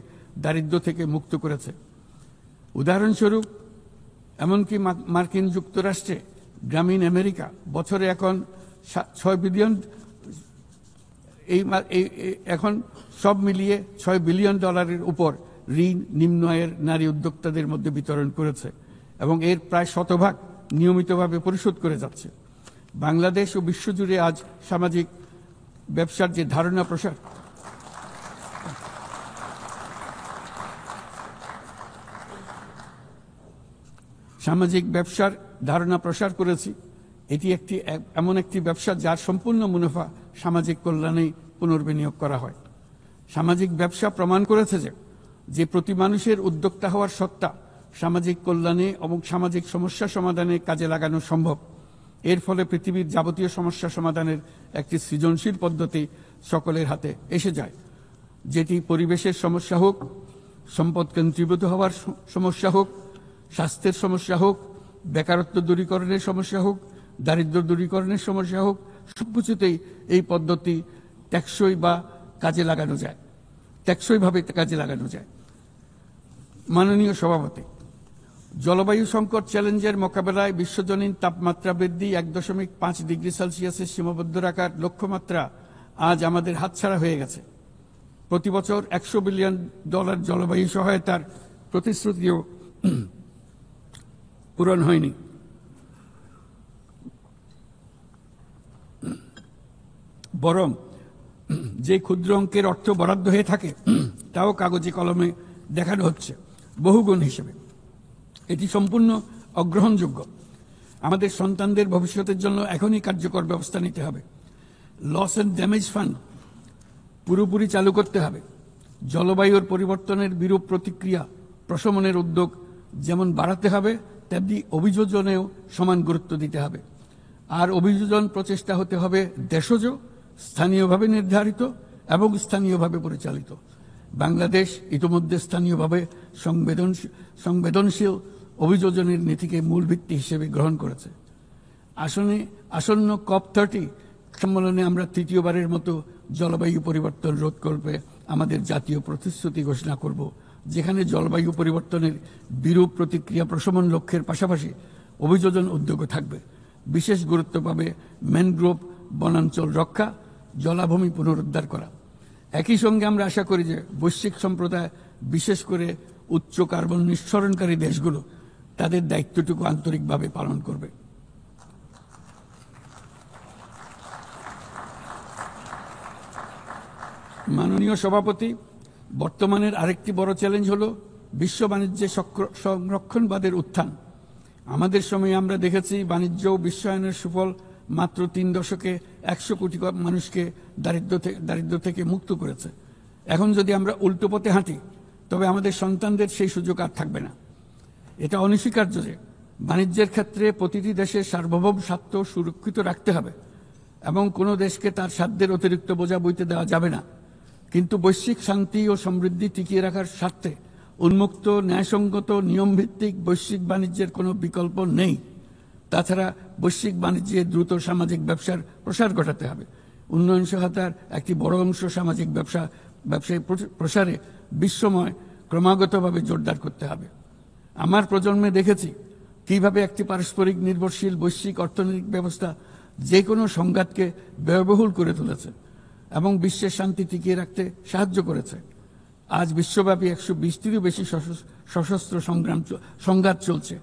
দারিদ্র্য থেকে মুক্ত করেছে। উদাহরণস্বরূপ এমনকি মার্কিন যুক্তরাষ্ট্রে গ্রামীণ আমেরিকা বছরে এখন $6 বিলিয়ন এখন সব মিলিয়ে $6 বিলিয়ন উপর ঋণ নিম্ন আয়ের নারী উদ্যোক্তাদের মধ্যে বিতরণ করেছে এবং এর প্রায় শতভাগ নিয়মিতভাবে পরিশোধ করে যাচ্ছে। বাংলাদেশ ও বিশ্বজুড়ে আজ সামাজিক ব্যবসার যে ধারণা প্রসার করেছি, এটি এমন একটি ব্যবসা যার সম্পূর্ণ মুনাফা সামাজিক কল্যাণে পুনর্বিনিয়োগ করা হয়। সামাজিক ব্যবসা প্রমাণ করেছে যে প্রতি মানুষের উদ্যোক্তা হওয়ার সত্তা সামাজিক কল্যাণে এবং সামাজিক সমস্যা সমাধানে কাজে লাগানো সম্ভব। এর ফলে পৃথিবীর যাবতীয় সমস্যা সমাধানের একটি সৃজনশীল পদ্ধতি সকলের হাতে এসে যায়, যেটি পরিবেশের সমস্যা হোক, সম্পদ কেন্দ্রীভূত হওয়ার সমস্যা হোক, স্বাস্থ্যের সমস্যা হোক, বেকারত্ব দূরীকরণের সমস্যা হোক, দারিদ্র্য দূরীকরণের সমস্যা হোক, সবকিছুতেই এই পদ্ধতি টেকসইভাবে কাজে লাগানো যায়। মাননীয় সভাপতি, জলবায়ু সংকট চ্যালেঞ্জের মোকাবেলায় বিশ্বজনীন তাপমাত্রা বৃদ্ধি 1.5 ডিগ্রি সেলসিয়াসের সীমাবদ্ধ রাখার লক্ষ্যমাত্রা আজ আমাদের হাতছাড়া হয়ে গেছে। প্রতি বছর $100 বিলিয়ন জলবায়ু সহায়তার প্রতিশ্রুতিও পূরণ হয়নি। বরং যে ক্ষুদ্র অঙ্কের অর্থ বরাদ্দ হয়ে থাকে তাও কাগজে কলমে দেখানো হচ্ছে বহুগুণ হিসেবে। এটি সম্পূর্ণ অগ্রহণযোগ্য। আমাদের সন্তানদের ভবিষ্যতের জন্য এখনই কার্যকর ব্যবস্থা নিতে হবে। লস অ্যান্ড ড্যামেজ ফান্ড পুরোপুরি চালু করতে হবে। জলবায়ুর পরিবর্তনের বিরূপ প্রতিক্রিয়া প্রশমনের উদ্যোগ যেমন বাড়াতে হবে, তেমনি অভিযোজনেও সমান গুরুত্ব দিতে হবে। আর অভিযোজন প্রচেষ্টা হতে হবে দেশজ, স্থানীয়ভাবে নির্ধারিত এবং স্থানীয়ভাবে পরিচালিত। বাংলাদেশ ইতিমধ্যে স্থানীয়ভাবে সংবেদনশীল অভিযোজনের নীতিকে মূল ভিত্তি হিসেবে গ্রহণ করেছে। আসন্ন COP30 সম্মেলনে আমরা তৃতীয়বারের মতো জলবায়ু পরিবর্তন রোধকল্পে আমাদের জাতীয় প্রতিশ্রুতি ঘোষণা করব, যেখানে জলবায়ু পরিবর্তনের বিরূপ প্রতিক্রিয়া প্রশমন লক্ষ্যের পাশাপাশি অভিযোজন উদ্যোগও থাকবে। বিশেষ গুরুত্ব পাবে ম্যানগ্রোভ বনাঞ্চল রক্ষা, জলাভূমি পুনরুদ্ধার করা। একই সঙ্গে আমরা আশা করি যে বৈশ্বিক সম্প্রদায়, বিশেষ করে উচ্চ কার্বন নিঃসরণকারী দেশগুলো তাদের দায়িত্বটুকু আন্তরিকভাবে পালন করবে। মাননীয় সভাপতি, বর্তমানের আরেকটি বড় চ্যালেঞ্জ হলো বিশ্ব বাণিজ্যে সংরক্ষণবাদের উত্থান। আমাদের সময়ে আমরা দেখেছি বাণিজ্য ও বিশ্বায়নের সুফল মাত্র 3 দশকে 100 কোটি মানুষকে দারিদ্র্য থেকে মুক্ত করেছে। এখন যদি আমরা উল্টো পথে হাঁটি তবে আমাদের সন্তানদের সেই সুযোগ আর থাকবে না। এটা অনস্বীকার্য যে বাণিজ্যের ক্ষেত্রে প্রতিটি দেশের সার্বভৌম স্বার্থ সুরক্ষিত রাখতে হবে এবং কোনো দেশকে তার সাধ্যের অতিরিক্ত বোঝা বইতে দেওয়া যাবে না। কিন্তু বৈশ্বিক শান্তি ও সমৃদ্ধি টিকিয়ে রাখার স্বার্থে উন্মুক্ত, ন্যায়সঙ্গত, নিয়মভিত্তিক বৈশ্বিক বাণিজ্যের কোনো বিকল্প নেই। তাছাড়া বৈশ্বিক বাণিজ্যে দ্রুত সামাজিক ব্যবসার প্রসার ঘটাতে হবে। উন্নয়ন সহায়তার একটি বড় অংশ সামাজিক ব্যবসায় প্রসারে বিশ্বময় ক্রমাগতভাবে জোরদার করতে হবে। আমার প্রজন্মে দেখেছি কিভাবে একটি পারস্পরিক নির্ভরশীল বৈশ্বিক অর্থনৈতিক ব্যবস্থা যে কোনো সংঘাতকে ব্যয়বহুল করে তুলেছে এবং বিশ্বের শান্তি টিকিয়ে রাখতে সাহায্য করেছে। আজ বিশ্বব্যাপী 120টিরও বেশি সশস্ত্র সংঘাত চলছে।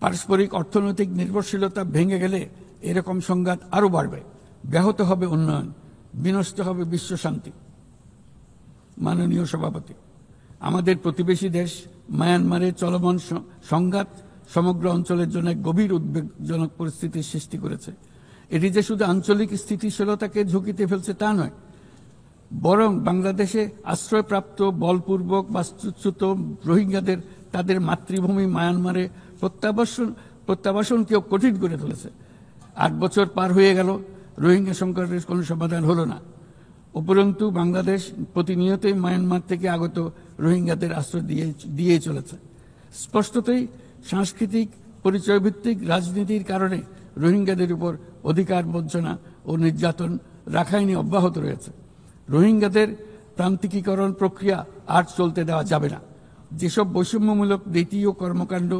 পারস্পরিক অর্থনৈতিক নির্ভরশীলতা ভেঙে গেলে এরকম সংঘাত আরও বাড়বে, ব্যাহত হবে উন্নয়ন, বিনষ্ট হবে বিশ্ব শান্তি। মাননীয় সভাপতি, আমাদের প্রতিবেশী দেশ মায়ানমারে চলমান সংঘাত সমগ্র অঞ্চলের জন্য গভীর উদ্বেগজনক পরিস্থিতির সৃষ্টি করেছে। এটি যে শুধু আঞ্চলিক স্থিতিশীলতাকে ঝুঁকিতে ফেলছে তা নয়, বরং বাংলাদেশে আশ্রয়প্রাপ্ত বলপূর্বক বাস্তুচ্যুত রোহিঙ্গাদের তাদের মাতৃভূমি মায়ানমারে প্রত্যাবাসনকেও কঠিন করে তুলেছে। 8 বছর পার হয়ে গেল, রোহিঙ্গা সংকটের কোনো সমাধান হলো না। উপরন্তু বাংলাদেশ প্রতিনিয়তই মায়ানমার থেকে আগত রোহিঙ্গাদের আশ্রয় দিয়েই চলেছে। স্পষ্টতই সাংস্কৃতিক পরিচয়ভিত্তিক রাজনীতির কারণে রোহিঙ্গাদের উপর অধিকার বঞ্চনা ও নির্যাতন রাখাইনে অব্যাহত রয়েছে। রোহিঙ্গাদের প্রান্তিকীকরণ প্রক্রিয়া আর চলতে দেওয়া যাবে না। যেসব বৈষম্যমূলক নীতি ও কর্মকাণ্ড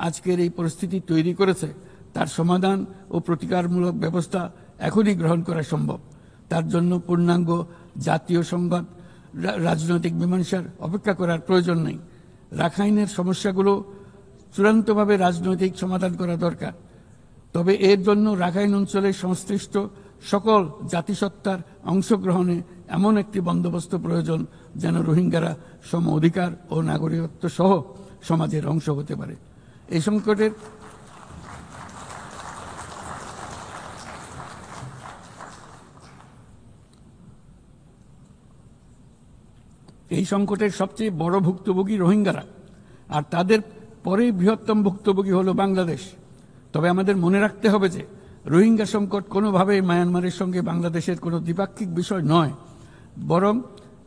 আজকের এই পরিস্থিতি তৈরি করেছে তার সমাধান ও প্রতিকারমূলক ব্যবস্থা এখনই গ্রহণ করা সম্ভব। তার জন্য পূর্ণাঙ্গ জাতীয় সংবাদ রাজনৈতিক মীমাংসার অপেক্ষা করার প্রয়োজন নেই। রাখাইনের সমস্যাগুলো চূড়ান্তভাবে রাজনৈতিক সমাধান করা দরকার। তবে এর জন্য রাখাইন অঞ্চলের সংশ্লিষ্ট সকল জাতিসত্তার অংশগ্রহণে এমন একটি বন্দোবস্ত প্রয়োজন যেন রোহিঙ্গারা সম অধিকার ও নাগরিকত্ব সহ সমাজের অংশ হতে পারে। এই সংকটের সবচেয়ে বড় ভুক্তভোগী রোহিঙ্গারা, আর তাদের পরে বৃহত্তম ভুক্তভোগী হলো বাংলাদেশ। তবে আমাদের মনে রাখতে হবে যে রোহিঙ্গা সংকট কোনোভাবেই মায়ানমারের সঙ্গে বাংলাদেশের কোনো দ্বিপাক্ষিক বিষয় নয়, বরং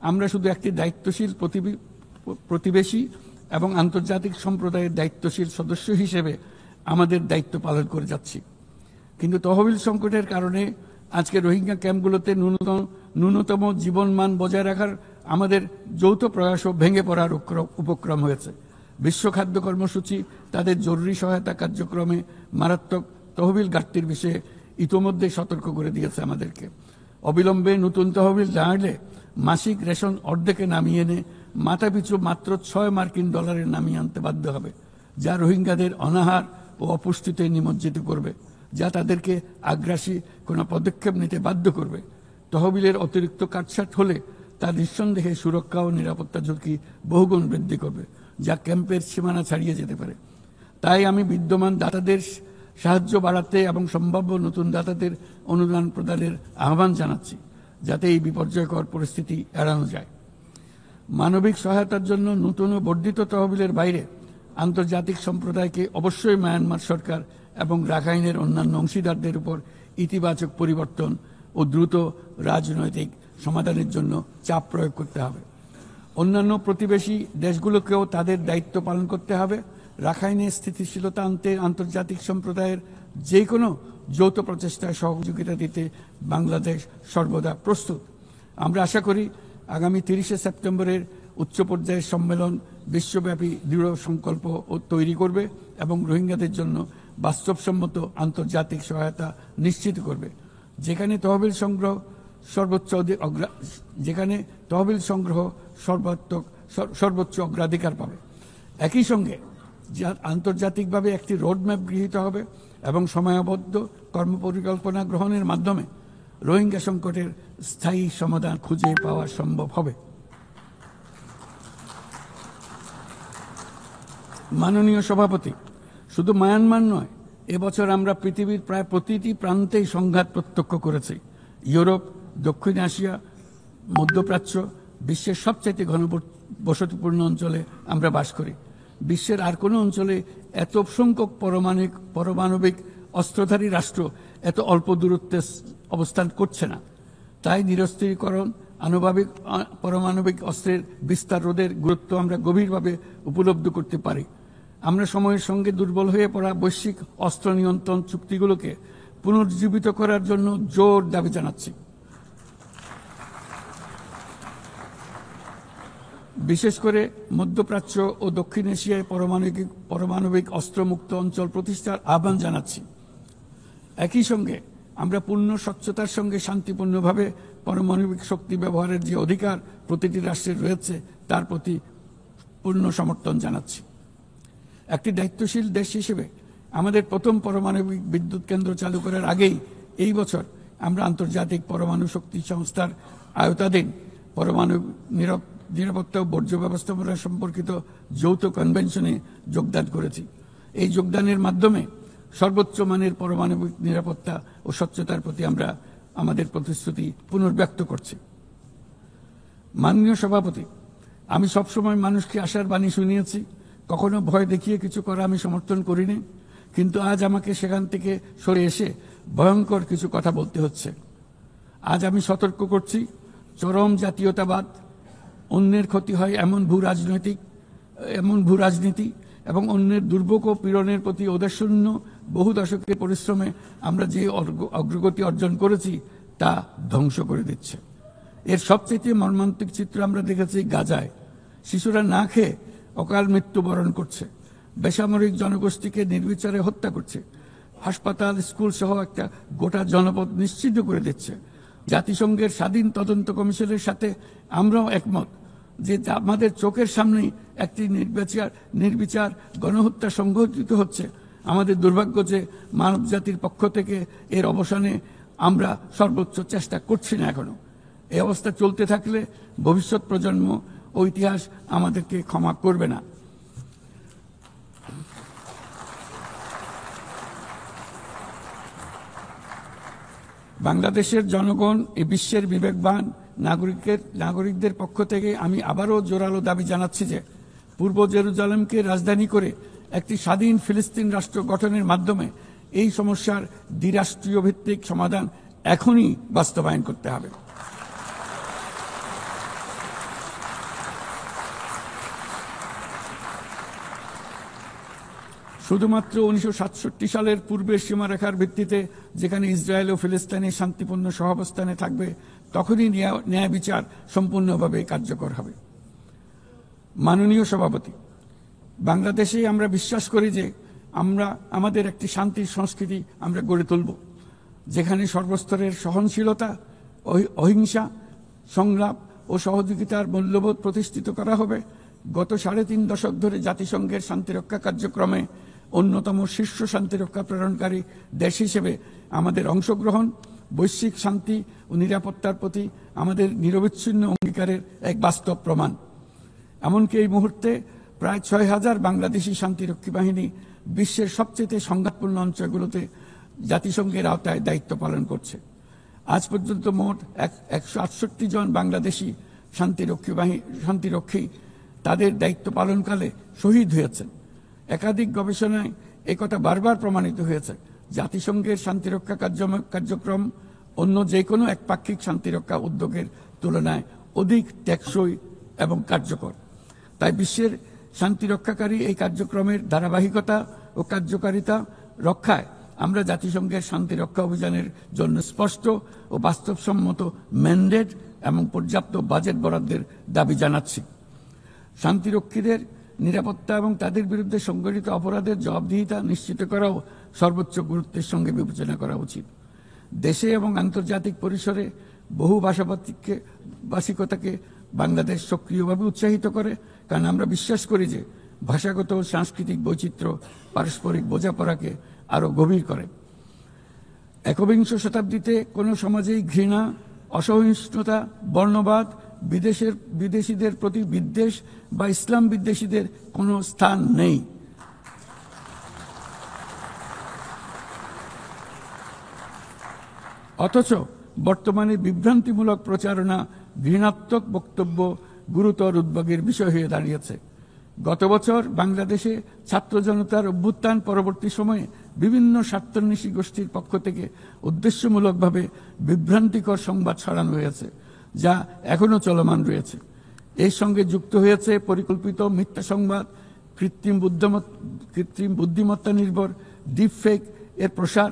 আমরা শুধু একটি দায়িত্বশীল প্রতিবেশী এবং আন্তর্জাতিক সম্প্রদায়ের দায়িত্বশীল সদস্য হিসেবে আমাদের দায়িত্ব পালন করে যাচ্ছি। কিন্তু তহবিল সংকটের কারণে আজকে রোহিঙ্গা ক্যাম্পগুলোতে ন্যূনতম জীবনমান বজায় রাখার আমাদের যৌথ প্রয়াসও ভেঙে পড়ার উপক্রম হয়েছে। বিশ্ব খাদ্য কর্মসূচি তাদের জরুরি সহায়তা কার্যক্রমে মারাত্মক তহবিল ঘাটতির বিষয়ে ইতোমধ্যে সতর্ক করে দিয়েছে আমাদেরকে। অবিলম্বে নতুন তহবিল না এলে মাসিক রেশন অর্ধেকে নামিয়ে এনে মাথাপিছু মাত্র $6 নামিয়ে আনতে বাধ্য হবে, যা রোহিঙ্গাদের অনাহার ও অপুষ্টিতে নিমজ্জিত করবে, যা তাদেরকে আগ্রাসী কোনো পদক্ষেপ নিতে বাধ্য করবে। তহবিলের অতিরিক্ত কাটছাট হলে তা নিঃসন্দেহে সুরক্ষা ও নিরাপত্তা ঝুঁকি বহুগুণ বৃদ্ধি করবে, যা ক্যাম্পের সীমানা ছাড়িয়ে যেতে পারে। তাই আমি বিদ্যমান দাতাদের সাহায্য বাড়াতে এবং সম্ভাব্য নতুন দাতাদের অনুদান প্রদানের আহ্বান জানাচ্ছি, যাতে এই বিপর্যয়কর পরিস্থিতি এড়ানো যায়। মানবিক সহায়তার জন্য নতুন ও বর্ধিত তহবিলের বাইরে আন্তর্জাতিক সম্প্রদায়কে অবশ্যই মায়ানমার সরকার এবং রাখাইনের অন্যান্য অংশীদারদের উপর ইতিবাচক পরিবর্তন ও দ্রুত রাজনৈতিক সমাধানের জন্য চাপ প্রয়োগ করতে হবে। অন্যান্য প্রতিবেশী দেশগুলোকেও তাদের দায়িত্ব পালন করতে হবে। রাখাইনের স্থিতিশীলতা আনতে আন্তর্জাতিক সম্প্রদায়ের যে কোনো যৌথ প্রচেষ্টায় সহযোগিতা দিতে বাংলাদেশ সর্বদা প্রস্তুত। আমরা আশা করি আগামী 30শে সেপ্টেম্বরের উচ্চ পর্যায়ের সম্মেলন বিশ্বব্যাপী দৃঢ় সংকল্প তৈরি করবে এবং রোহিঙ্গাদের জন্য বাস্তবসম্মত আন্তর্জাতিক সহায়তা নিশ্চিত করবে, যেখানে তহবিল সংগ্রহ সর্বোচ্চ অগ্রাধিকার পাবে। একই সঙ্গে আন্তর্জাতিকভাবে একটি রোডম্যাপ গৃহীত হবে এবং সময়াবদ্ধ কর্মপরিকল্পনা গ্রহণের মাধ্যমে রোহিঙ্গা সংকটের স্থায়ী সমাধান খুঁজে পাওয়া সম্ভব হবে। মাননীয় সভাপতি, শুধু মায়ানমার নয়, এবছর আমরা পৃথিবীর প্রায় প্রতিটি প্রান্তেই সংঘাত প্রত্যক্ষ করেছি। ইউরোপ, দক্ষিণ এশিয়া, মধ্যপ্রাচ্য, বিশ্বের সবচেয়ে ঘনবসতিপূর্ণ অঞ্চলে আমরা বাস করি। বিশ্বের আর কোনো অঞ্চলে এত সংখ্যক পারমাণবিক অস্ত্রধারী রাষ্ট্র এত অল্প দূরত্বে অবস্থান করছে না। তাই নিরস্ত্রীকরণ, পারমাণবিক অস্ত্রের বিস্তার রোধের গুরুত্ব আমরা গভীরভাবে উপলব্ধি করতে পারি। আমরা সময়ের সঙ্গে দুর্বল হয়ে পড়া বৈশ্বিক অস্ত্র নিয়ন্ত্রণ চুক্তিগুলোকে পুনর্জীবিত করার জন্য জোর দাবি জানাচ্ছি। বিশেষ করে মধ্যপ্রাচ্য ও দক্ষিণ এশিয়ায় পারমাণবিক অস্ত্রমুক্ত অঞ্চল প্রতিষ্ঠার আহ্বান জানাচ্ছি। একই সঙ্গে আমরা পূর্ণ স্বচ্ছতার সঙ্গে শান্তিপূর্ণভাবে পারমাণবিক শক্তি ব্যবহারের যে অধিকার প্রতিটি রাষ্ট্রের রয়েছে তার প্রতি পূর্ণ সমর্থন জানাচ্ছি। একটি দায়িত্বশীল দেশ হিসেবে আমাদের প্রথম পারমাণবিক বিদ্যুৎ কেন্দ্র চালু করার আগেই এই বছর আমরা আন্তর্জাতিক পরমাণু শক্তি সংস্থার আওতাধীন পরমাণু নিরাপত্তা ও বর্জ্য ব্যবস্থাপনা সম্পর্কিত যৌথ কনভেনশনে যোগদান করেছি। এই যোগদানের মাধ্যমে সর্বোচ্চ মানের পারমাণবিক নিরাপত্তা ও স্বচ্ছতার প্রতি আমরা আমাদের প্রতিশ্রুতি পুনর্ব্যক্ত করছি। মাননীয় সভাপতি, আমি সবসময় মানুষকে আশার বাণী শুনিয়েছি, কখনো ভয় দেখিয়ে কিছু করা আমি সমর্থন করিনি, কিন্তু আজ আমাকে সেখান থেকে সরে এসে ভয়ঙ্কর কিছু কথা বলতে হচ্ছে। আজ আমি সতর্ক করছি, চরম জাতীয়তাবাদ, অন্যের ক্ষতি হয় এমন ভূ রাজনীতি এবং অন্যের দুর্ভোগ ও পীড়নের প্রতি ওদেশশূন্য বহু দশকের পরিশ্রমে আমরা যে অগ্রগতি অর্জন করেছি তা ধ্বংস করে দিচ্ছে। এর সবচেয়ে মর্মান্তিক চিত্র আমরা দেখেছি গাজায়। শিশুরা না খেয়ে অকাল মৃত্যুবরণ করছে, বেসামরিক জনগোষ্ঠীকে নির্বিচারে হত্যা করছে, হাসপাতাল, স্কুল সহ একটা গোটা জনপদ নিশ্চিহ্ন করে দিচ্ছে। জাতিসংঘের স্বাধীন তদন্ত কমিশনের সাথে আমরাও একমত যে আমাদের চোখের সামনেই একটি নির্বিচার গণহত্যা সংঘটিত হচ্ছে। আমাদের দুর্ভাগ্য যে মানব জাতির পক্ষ থেকে এর অবসানে আমরা সর্বোচ্চ চেষ্টা করছি না এখনো। এই অবস্থা চলতে থাকলে ভবিষ্যৎ প্রজন্ম ও ইতিহাস আমাদেরকে ক্ষমা করবে না। বাংলাদেশের জনগণ এই বিশ্বের বিবেকবান নাগরিকদের পক্ষ থেকে আমি আবারও জোরালো দাবি জানাচ্ছি যে পূর্ব জেরুজালেমকে রাজধানী করে একটি স্বাধীন ফিলিস্তিন রাষ্ট্র গঠনের মাধ্যমে এই সমস্যার দ্বিরাষ্ট্রীয় ভিত্তিক সমাধান এখনই বাস্তবায়ন করতে হবে। শুধুমাত্র 1967 সালের পূর্বের সীমারেখার ভিত্তিতে যেখানে ইসরায়েল ও ফিলিস্তিনি শান্তিপূর্ণ সহাবস্থানে থাকবে তখনই ন্যায় বিচার সম্পূর্ণভাবে কার্যকর হবে। মাননীয় সভাপতি, বাংলাদেশে আমরা বিশ্বাস করি যে আমাদের একটি শান্তির সংস্কৃতি আমরা গড়ে তুলব, যেখানে সর্বস্তরের সহনশীলতা, অহিংসা, সংলাপ ও সহযোগিতার মূল্যবোধ প্রতিষ্ঠিত করা হবে। গত 3.5 দশক ধরে জাতিসংঘের শান্তিরক্ষা কার্যক্রমে অন্যতম শীর্ষ শান্তিরক্ষা প্রেরণকারী দেশ হিসেবে আমাদের অংশগ্রহণ বৈশ্বিক শান্তি ও নিরাপত্তার প্রতি আমাদের নিরবিচ্ছিন্ন অঙ্গীকারের এক বাস্তব প্রমাণ। এমনকি এই মুহূর্তে প্রায় 6,000 বাংলাদেশি শান্তিরক্ষী বাহিনী বিশ্বের সবচেয়ে সংঘাতপূর্ণ অঞ্চলগুলোতে জাতিসংঘের আওতায় দায়িত্ব পালন করছে। আজ পর্যন্ত মোট 168 জন বাংলাদেশি শান্তিরক্ষী তাদের দায়িত্ব পালনকালে শহীদ হয়েছেন। একাধিক গবেষণায় একথা বারবার প্রমাণিত হয়েছে। জাতিসংঘের শান্তিরক্ষা কার্যক্রম অন্য যে কোনো একপাক্ষিক শান্তিরক্ষা উদ্যোগের তুলনায় অধিক টেকসই এবং কার্যকর। তাই বিশ্বের শান্তিরক্ষাকারী এই কার্যক্রমের ধারাবাহিকতা ও কার্যকারিতা রক্ষায় আমরা জাতিসংঘের শান্তিরক্ষা অভিযানের জন্য স্পষ্ট ও বাস্তবসম্মত ম্যান্ডেট এবং পর্যাপ্ত বাজেট বরাদ্দের দাবি জানাচ্ছি। শান্তিরক্ষীদের নিরাপত্তা এবং তাদের বিরুদ্ধে সংঘটিত অপরাধের জবাবদিহিতা নিশ্চিত করাও সর্বোচ্চ গুরুত্বের সঙ্গে বিবেচনা করা উচিত। দেশে এবং আন্তর্জাতিক পরিসরে বহু ভাষিকতাকে বাংলাদেশ সক্রিয়ভাবে উৎসাহিত করে, কারণ আমরা বিশ্বাস করি যে ভাষাগত ও সাংস্কৃতিক বৈচিত্র্য পারস্পরিক বোঝাপড়াকে আরও গভীর করে। একবিংশ শতাব্দীতে কোনো সমাজেই ঘৃণা, অসহিষ্ণুতা, বর্ণবাদ, বিদেশিদের প্রতি বিদ্বেষ বা ইসলাম বিদ্বেষীদের কোনো স্থান নেই। অথচ বর্তমানে বিভ্রান্তিমূলক প্রচারণা, ঘৃণাত্মক বক্তব্য গুরুতর উদ্বেগের বিষয় হয়ে দাঁড়িয়েছে। গত বছর বাংলাদেশে ছাত্র জনতার অভ্যুত্থান পরবর্তী সময়ে বিভিন্ন স্বার্থান্বেষী গোষ্ঠীর পক্ষ থেকে উদ্দেশ্যমূলকভাবে বিভ্রান্তিকর সংবাদ ছড়ানো হয়েছে, যা এখনো চলমান রয়েছে। এর সঙ্গে যুক্ত হয়েছে পরিকল্পিত মিথ্যা সংবাদ, কৃত্রিম বুদ্ধিমত্তা নির্ভর ডিপফেক এর প্রসার,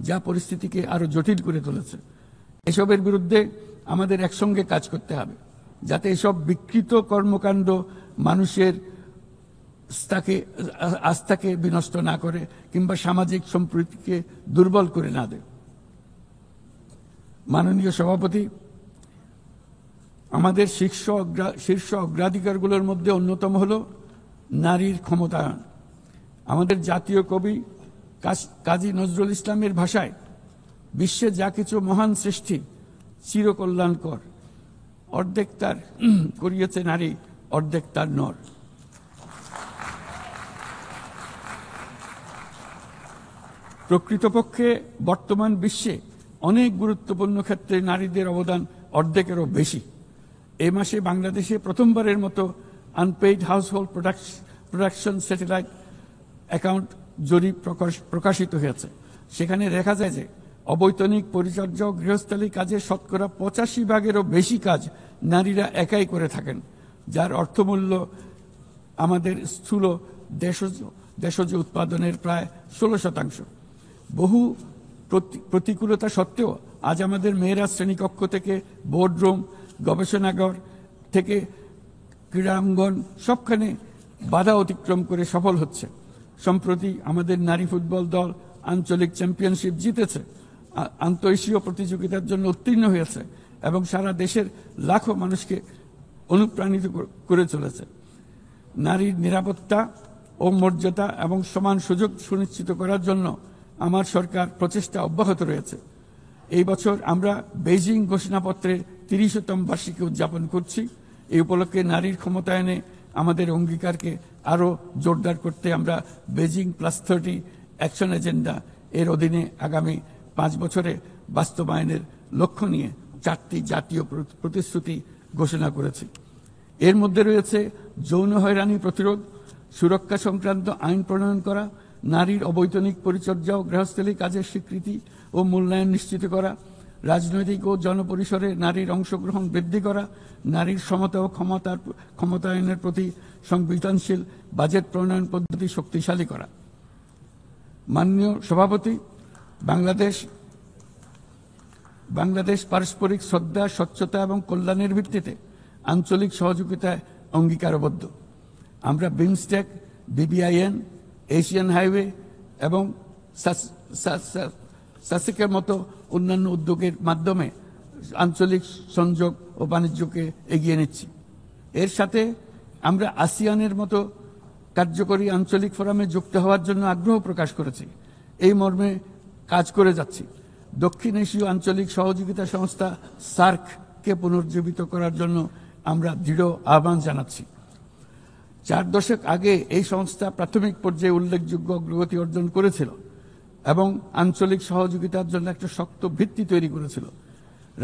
যা পরিস্থিতিকে আরো জটিল করে তুলেছে। এসবের বিরুদ্ধে আমাদের একসঙ্গে কাজ করতে হবে, যাতে এসব বিকৃত কর্মকাণ্ড মানুষের আস্থাকে বিনষ্ট না করে কিংবা সামাজিক সম্প্রীতিকে দুর্বল করে না দেয়। মাননীয় সভাপতি, আমাদের শীর্ষ অগ্রাধিকারগুলোর মধ্যে অন্যতম হল নারীর ক্ষমতায়ন। আমাদের জাতীয় কবি কাজী নজরুল ইসলামের ভাষায়, বিশ্বে যা কিছু মহান সৃষ্টি চিরকল্যাণকর, অর্ধেক তার করিয়েছে নারী, অর্ধেক তার নর। প্রকৃতপক্ষে বর্তমান বিশ্বে অনেক গুরুত্বপূর্ণ ক্ষেত্রে নারীদের অবদান অর্ধেকেরও বেশি। এই মাসে বাংলাদেশে প্রথমবারের মতো unpaid household production satellite account জরিপ প্রকাশিত হয়েছে। সেখানে দেখা যায় যে অবৈতনিক পরিচর্যা ও গৃহস্থালী কাজে শতকরা 85% বেশি কাজ নারীরা একাই করে থাকেন, যার অর্থমূল্য আমাদের স্থূল দেশজ উৎপাদনের প্রায় 16%। বহু প্রতিকূলতা সত্ত্বেও আজ আমাদের মেয়েরা শ্রেণীকক্ষ থেকে বোর্ডরুম, গবেষণাগার থেকে ক্রীড়াঙ্গন সবখানে বাধা অতিক্রম করে সফল হচ্ছে। সম্প্রতি আমাদের নারী ফুটবল দল আঞ্চলিক চ্যাম্পিয়নশিপ জিতেছে। আন্তঃএশীয় প্রতিযোগিতার জন্য উত্তীর্ণ হয়েছে এবং সারা দেশের লাখো মানুষকে অনুপ্রাণিত করে চলেছে। নারীর নিরাপত্তা ও মর্যাদা এবং সমান সুযোগ সুনিশ্চিত করার জন্য আমার সরকার প্রচেষ্টা অব্যাহত রয়েছে। এই বছর আমরা বেইজিং ঘোষণাপত্রের ৩০তম বার্ষিকী উদযাপন করছি। এই উপলক্ষে নারীর ক্ষমতায়নে আমাদের অঙ্গীকারকে আরও জোরদার করতে আমরা বেইজিং +30 অ্যাকশন এজেন্ডা এর অধীনে আগামী 5 বছরে বাস্তবায়নের লক্ষ্য নিয়ে 4টি জাতীয় প্রতিশ্রুতি ঘোষণা করেছি। এর মধ্যে রয়েছে যৌন হয়রানি প্রতিরোধ, সুরক্ষা সংক্রান্ত আইন প্রণয়ন করা, নারীর অবৈতনিক পরিচর্যা ও গৃহস্থলী কাজের স্বীকৃতি ও মূল্যায়ন নিশ্চিত করা, রাজনৈতিক ও জনপরিসরে নারীর অংশগ্রহণ বৃদ্ধি করা, নারীর সমতা ও ক্ষমতায়নের প্রতি সংবেদনশীল বাজেট প্রণয়ন পদ্ধতি শক্তিশালী করা। মাননীয় সভাপতি, বাংলাদেশ পারস্পরিক শ্রদ্ধা, স্বচ্ছতা এবং কল্যাণের ভিত্তিতে আঞ্চলিক সহযোগিতায় অঙ্গীকারবদ্ধ। আমরা বিমস্টেক, BBIN, এশিয়ান হাইওয়ে এবং সাসেকের মতো অন্যান্য উদ্যোগের মাধ্যমে আঞ্চলিক সংযোগ ও বাণিজ্যকে এগিয়ে নিচ্ছি। এর সাথে আমরা আসিয়ানের মতো কার্যকরী আঞ্চলিক ফোরামে যুক্ত হওয়ার জন্য আগ্রহ প্রকাশ করেছি। এই মর্মে কাজ করে যাচ্ছি। দক্ষিণ এশীয় আঞ্চলিক সহযোগিতা সংস্থা SAARC-কে পুনর্জীবিত করার জন্য আমরা দৃঢ় আহ্বান জানাচ্ছি। 4 দশক আগে এই সংস্থা প্রাথমিক পর্যায়ে উল্লেখযোগ্য অগ্রগতি অর্জন করেছিল এবং আঞ্চলিক সহযোগিতার জন্য একটা শক্ত ভিত্তি তৈরি করেছিল।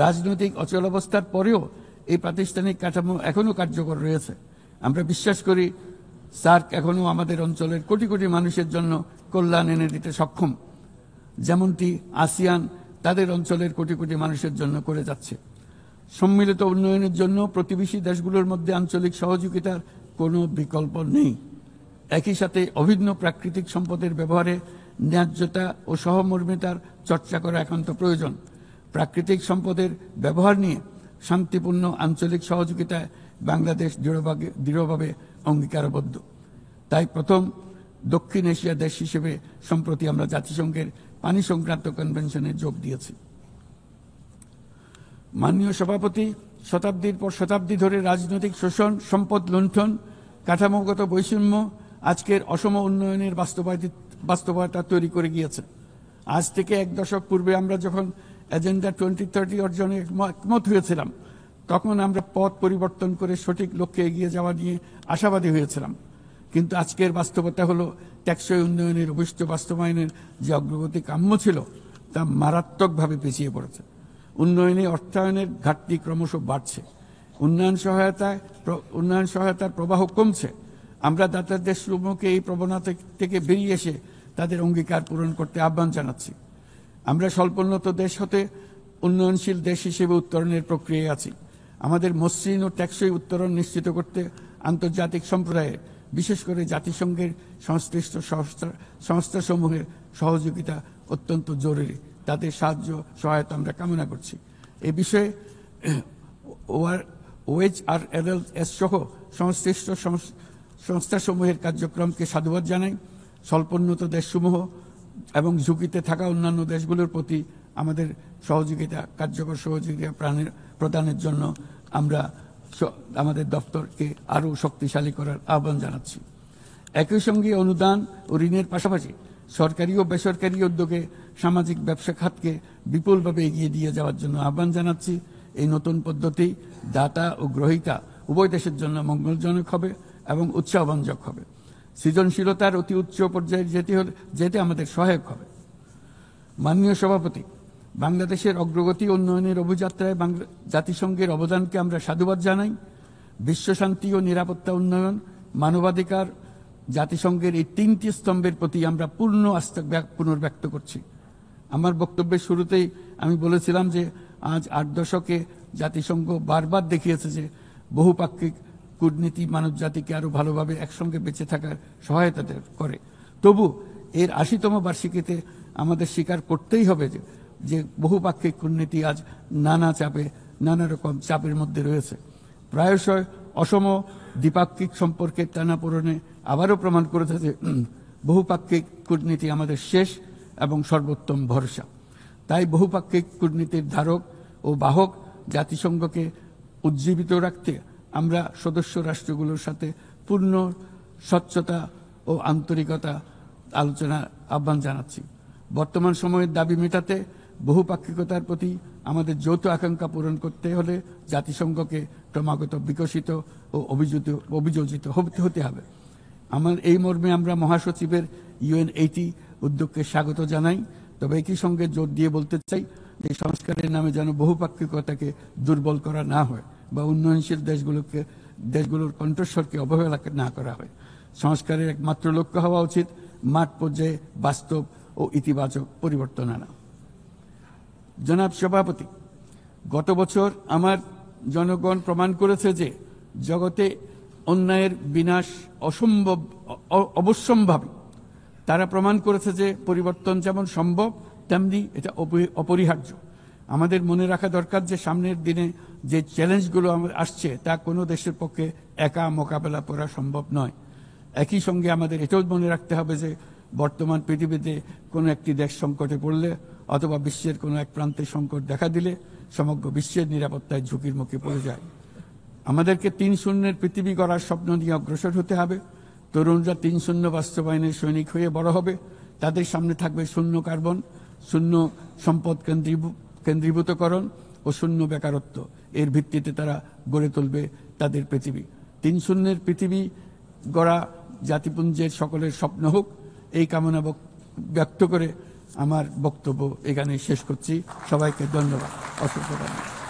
রাজনৈতিক অচলাবস্থার পরেও এই প্রাতিষ্ঠানিক কাঠামো এখনো কার্যকর রয়েছে। আমরা বিশ্বাস করি SAARC এখনো আমাদের অঞ্চলের কোটি কোটি মানুষের জন্য কল্যাণ এনে দিতে সক্ষম, যেমনটি আসিয়ান তাদের অঞ্চলের কোটি কোটি মানুষের জন্য করে যাচ্ছে। সম্মিলিত উন্নয়নের জন্য প্রতিবেশী দেশগুলোর মধ্যে আঞ্চলিক সহযোগিতার কোনো বিকল্প নেই। একই সাথে অভিন্ন প্রাকৃতিক সম্পদের ব্যবহারে ন্যায্যতা ও সহমর্মিতার চর্চা করা একান্ত প্রয়োজন। প্রাকৃতিক সম্পদের ব্যবহার নিয়ে শান্তিপূর্ণ আঞ্চলিক সহযোগিতায় বাংলাদেশ দৃঢ়ভাবে অঙ্গীকারবদ্ধ। তাই প্রথম দক্ষিণ এশিয়া দেশ হিসেবে সম্প্রতি আমরা জাতিসংঘের পানি সংক্রান্ত কনভেনশনে যোগ দিয়েছি। মাননীয় সভাপতি, শতাব্দীর পর শতাব্দী ধরে রাজনৈতিক শোষণ, সম্পদ লুণ্ঠন, কাঠামোগত বৈষম্য আজকের অসম উন্নয়নের বাস্তবতা তৈরি করে গিয়েছে। আজ থেকে 1 দশক পূর্বে আমরা যখন এজেন্ডা 2030 অর্জনে একমত হয়েছিলাম, তখন আমরা পথ পরিবর্তন করে সঠিক লক্ষ্যে এগিয়ে যাওয়া নিয়ে আশাবাদী হয়েছিলাম। কিন্তু আজকের বাস্তবতা হলো টেকসই উন্নয়নের অভিষ্ট বাস্তবায়নের যে অগ্রগতি কাম্য ছিল তা মারাত্মকভাবে পিছিয়ে পড়েছে। উন্নয়নে অর্থায়নের ঘাটতি ক্রমশ বাড়ছে। উন্নয়ন সহায়তার প্রবাহ কমছে। আমরা দাতাদের সমূহকে এই প্রবণতা থেকে বেরিয়ে এসে তাদের অঙ্গীকার পূরণ করতে আহ্বান জানাচ্ছি। আমরা স্বল্পোন্নত দেশ হতে উন্নয়নশীল দেশ হিসেবে উত্তরণের প্রক্রিয়ায় আছি। আমাদের মসৃণ ও টেকসই উত্তরণ নিশ্চিত করতে আন্তর্জাতিক সম্প্রদায়ের, বিশেষ করে জাতিসংঘের সংশ্লিষ্ট সংস্থাসমূহের সহযোগিতা অত্যন্ত জরুরি। তাদের সাহায্য সহায়তা আমরা কামনা করছি। এ বিষয়ে OHRLS সহ সংশ্লিষ্ট সংস্থাসমূহের কার্যক্রমকে সাধুবাদ জানাই। স্বল্পোন্নত দেশসমূহ এবং ঝুঁকিতে থাকা অন্যান্য দেশগুলোর প্রতি আমাদের কার্যকর সহযোগিতা প্রদানের জন্য আমরা আমাদের দপ্তরকে আরও শক্তিশালী করার আহ্বান জানাচ্ছি। একই সঙ্গে অনুদান ও ঋণের পাশাপাশি সরকারি ও বেসরকারি উদ্যোগে সামাজিক ব্যবসা খাতকে বিপুলভাবে এগিয়ে দিয়ে যাওয়ার জন্য আহ্বান জানাচ্ছি। এই নতুন পদ্ধতি দাতা ও গ্রহীতা উভয় দেশের জন্য মঙ্গলজনক হবে এবং উৎসাহব্যঞ্জক হবে। সৃজনশীলতার অতি উচ্চ পর্যায়ে যেতে আমাদের সহায়ক হবে। মাননীয় সভাপতি, বাংলাদেশের অগ্রগতি উন্নয়নের অভিযাত্রায় জাতিসংঘের অবদানকে আমরা সাধুবাদ জানাই। বিশ্বশান্তি ও নিরাপত্তা উন্নয়ন, মানবাধিকার, জাতিসংঘের এই 3টি স্তম্ভের প্রতি আমরা পূর্ণ আস্থা পুনর্ব্যক্ত করছি। আমার বক্তব্যের শুরুতেই আমি বলেছিলাম যে আজ 8 দশকে জাতিসংঘ বারবার দেখিয়েছে যে বহুপাক্ষিক কূটনীতি মানব জাতিকে আরো ভালোভাবে একসঙ্গে বেঁচে থাকার সহায়তা করে। তবু এর 80তম বার্ষিকীতে আমাদের স্বীকার করতেই হবে যে বহুপাক্ষিক কূটনীতি আজ নানা রকম চাপের মধ্যে রয়েছে। প্রায়শই অসম দ্বিপাক্ষিক সম্পর্কের টানাপোড়েনে আবারও প্রমাণ করেছে যে বহুপাক্ষিক কূটনীতি আমাদের শেষ এবং সর্বোত্তম ভরসা। তাই বহুপাক্ষিক কূটনীতির ধারক ও বাহক জাতিসংঘকে উজ্জীবিত রাখতে আমরা সদস্য রাষ্ট্রগুলোর সাথে পূর্ণ স্বচ্ছতা ও আন্তরিকতা আলোচনার আহ্বান জানাচ্ছি। বর্তমান সময়ের দাবি মেটাতে বহুপাক্ষিকতার প্রতি আমাদের যৌথ আকাঙ্ক্ষা পূরণ করতে হলে জাতিসংঘকে ক্রমাগত বিকশিত ও অভিযোজিত হতে হবে। এই মর্মে আমরা মহাসচিবের UN80 উদ্যোগকে স্বাগত জানাই। তবে একই সঙ্গে জোর দিয়ে বলতে চাই যে সংস্কারের নামে যেন বহুপাক্ষিকতাকে দুর্বল করা না হয় বা উন্নয়নশীল দেশগুলোর কণ্ঠস্বরকে অবহেলা না করা হয়। সংস্কারের একমাত্র লক্ষ্য হওয়া উচিত মাঠ পর্যায়ে বাস্তব ও ইতিবাচক পরিবর্তন আনা। জনাব সভাপতি, গত বছর আমার জনগণ প্রমাণ করেছে যে জগতে অন্যায়ের বিনাশ অবশ্যম্ভাবী। তারা প্রমাণ করেছে যে পরিবর্তন যেমন সম্ভব তেমনি এটা অপরিহার্য। আমাদের মনে রাখা দরকার যে সামনের দিনে যে চ্যালেঞ্জগুলো আসছে তা কোনো দেশের পক্ষে একা মোকাবেলা করা সম্ভব নয়। একই সঙ্গে আমাদের এটাও মনে রাখতে হবে যে বর্তমান পৃথিবীতে কোনো একটি দেশ সংকটে পড়লে অথবা বিশ্বের কোনো এক প্রান্তে সংকট দেখা দিলে সমগ্র বিশ্বের নিরাপত্তায় ঝুঁকির মুখে পড়ে যায়। আমাদেরকে ৩-০ পৃথিবী গড়ার স্বপ্ন নিয়ে অগ্রসর হতে হবে। তরুণরা ৩-০ বাস্তবায়নের সৈনিক হয়ে বড় হবে। তাদের সামনে থাকবে শূন্য কার্বন, শূন্য সম্পদ কেন্দ্রীভূতকরণ ও শূন্য বেকারত্ব। এর ভিত্তিতে তারা গড়ে তুলবে তাদের পৃথিবী। ৩-০ পৃথিবী গড়া জাতিপুঞ্জের সকলের স্বপ্ন হোক, এই কামনা ব্যক্ত করে আমার বক্তব্য এখানে শেষ করছি। সবাইকে ধন্যবাদ, অসংখ্য ধন্যবাদ।